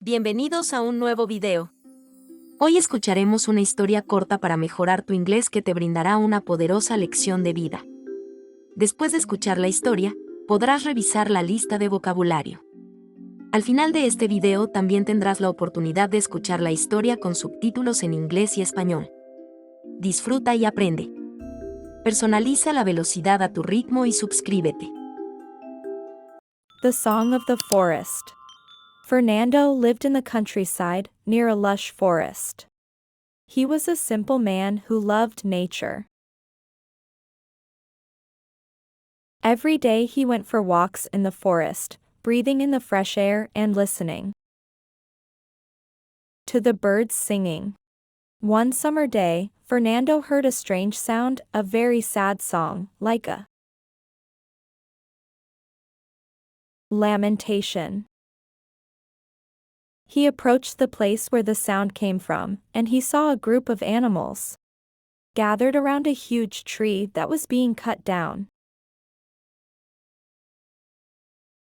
Bienvenidos a un nuevo video. Hoy escucharemos una historia corta para mejorar tu inglés que te brindará una poderosa lección de vida. Después de escuchar la historia, podrás revisar la lista de vocabulario. Al final de este video también tendrás la oportunidad de escuchar la historia con subtítulos en inglés y español. Disfruta y aprende. Personaliza la velocidad a tu ritmo y suscríbete. The Song of the Forest. Fernando lived in the countryside, near a lush forest. He was a simple man who loved nature. Every day he went for walks in the forest, breathing in the fresh air and listening to the birds singing. One summer day, Fernando heard a strange sound, a very sad song, like a lamentation. He approached the place where the sound came from, and he saw a group of animals gathered around a huge tree that was being cut down.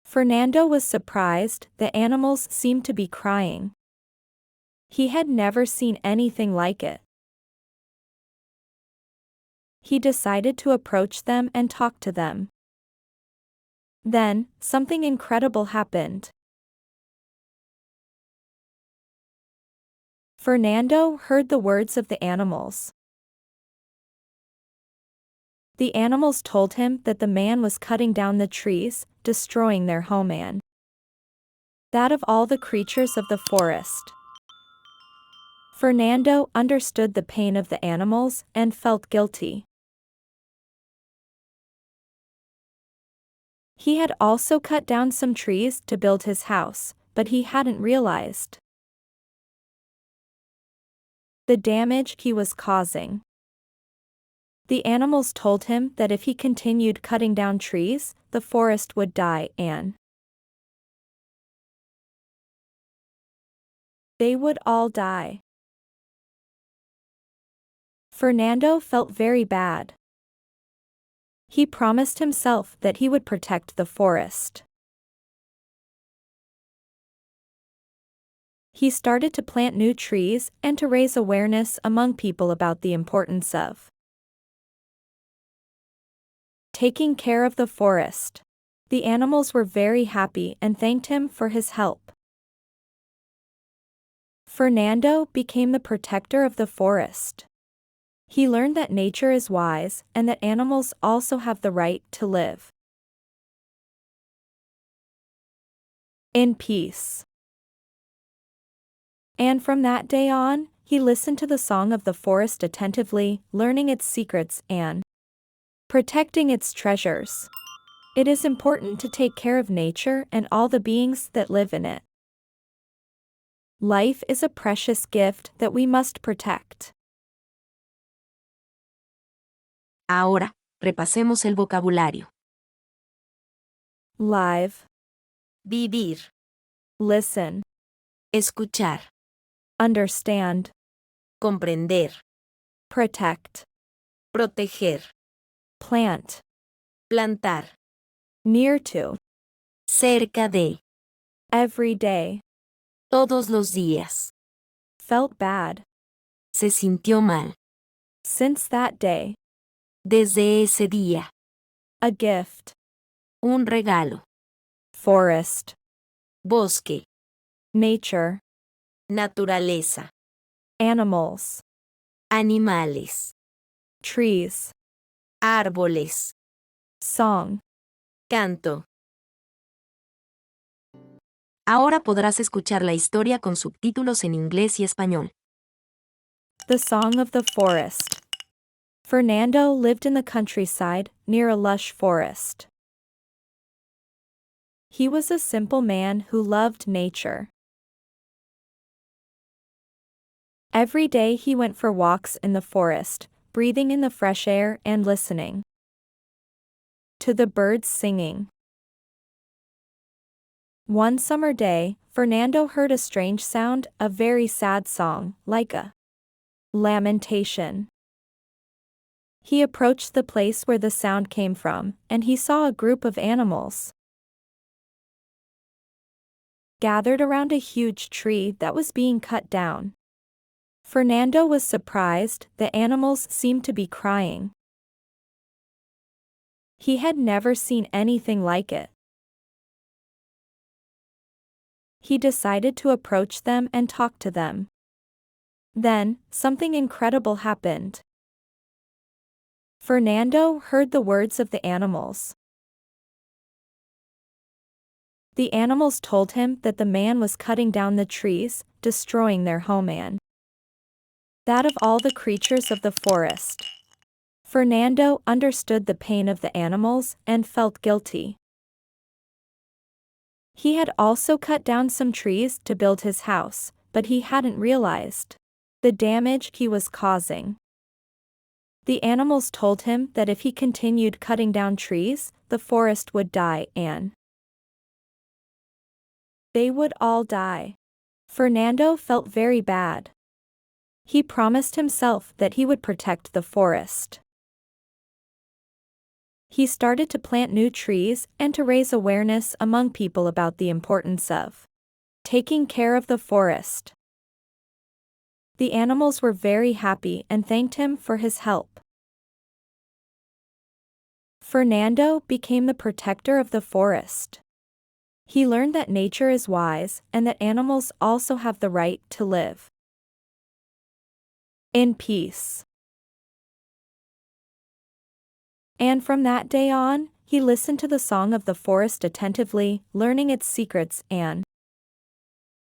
Fernando was surprised. The animals seemed to be crying. He had never seen anything like it. He decided to approach them and talk to them. Then, something incredible happened. Fernando heard the words of the animals. The animals told him that the man was cutting down the trees, destroying their homeland. That of all the creatures of the forest. Fernando understood the pain of the animals and felt guilty. He had also cut down some trees to build his house, but he hadn't realized the damage he was causing. The animals told him that if he continued cutting down trees, the forest would die and they would all die. Fernando felt very bad. He promised himself that he would protect the forest. He started to plant new trees and to raise awareness among people about the importance of taking care of the forest. The animals were very happy and thanked him for his help. Fernando became the protector of the forest. He learned that nature is wise and that animals also have the right to live in peace. And from that day on, he listened to the song of the forest attentively, learning its secrets and protecting its treasures. It is important to take care of nature and all the beings that live in it. Life is a precious gift that we must protect. Ahora, repasemos el vocabulario. Live, Vivir, listen, escuchar, understand, comprender, protect, proteger, plant, plantar, near to, cerca de, every day, todos los días. felt bad. Se sintió mal. Since that day, Desde ese día. a gift, Un regalo. forest, Bosque. nature, Naturaleza. animals, Animales. trees, Árboles. song. Canto. Ahora podrás escuchar la historia con subtítulos en inglés y español. The Song of the Forest. Fernando lived in the countryside, near a lush forest. He was a simple man who loved nature. Every day he went for walks in the forest, breathing in the fresh air and listening to the birds singing. One summer day, Fernando heard a strange sound, a very sad song, like a lamentation. He approached the place where the sound came from, and he saw a group of animals gathered around a huge tree that was being cut down. Fernando was surprised. The animals seemed to be crying. He had never seen anything like it. He decided to approach them and talk to them. Then, something incredible happened. Fernando heard the words of the animals. The animals told him that the man was cutting down the trees, destroying their homeland. That of all the creatures of the forest. Fernando understood the pain of the animals and felt guilty. He had also cut down some trees to build his house, but he hadn't realized the damage he was causing. The animals told him that if he continued cutting down trees, the forest would die and they would all die. Fernando felt very bad. He promised himself that he would protect the forest. He started to plant new trees and to raise awareness among people about the importance of taking care of the forest. The animals were very happy and thanked him for his help. Fernando became the protector of the forest. He learned that nature is wise and that animals also have the right to live in peace. And from that day on, he listened to the song of the forest attentively, learning its secrets and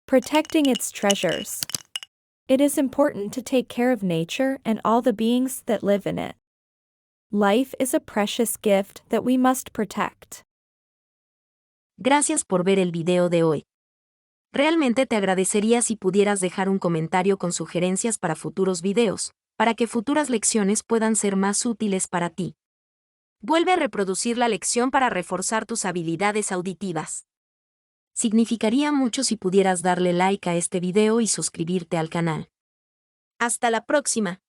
protecting its treasures. It is important to take care of nature and all the beings that live in it. Life is a precious gift that we must protect. Gracias por ver el video de hoy. Realmente te agradecería si pudieras dejar un comentario con sugerencias para futuros videos, para que futuras lecciones puedan ser más útiles para ti. Vuelve a reproducir la lección para reforzar tus habilidades auditivas. Significaría mucho si pudieras darle like a este video y suscribirte al canal. Hasta la próxima.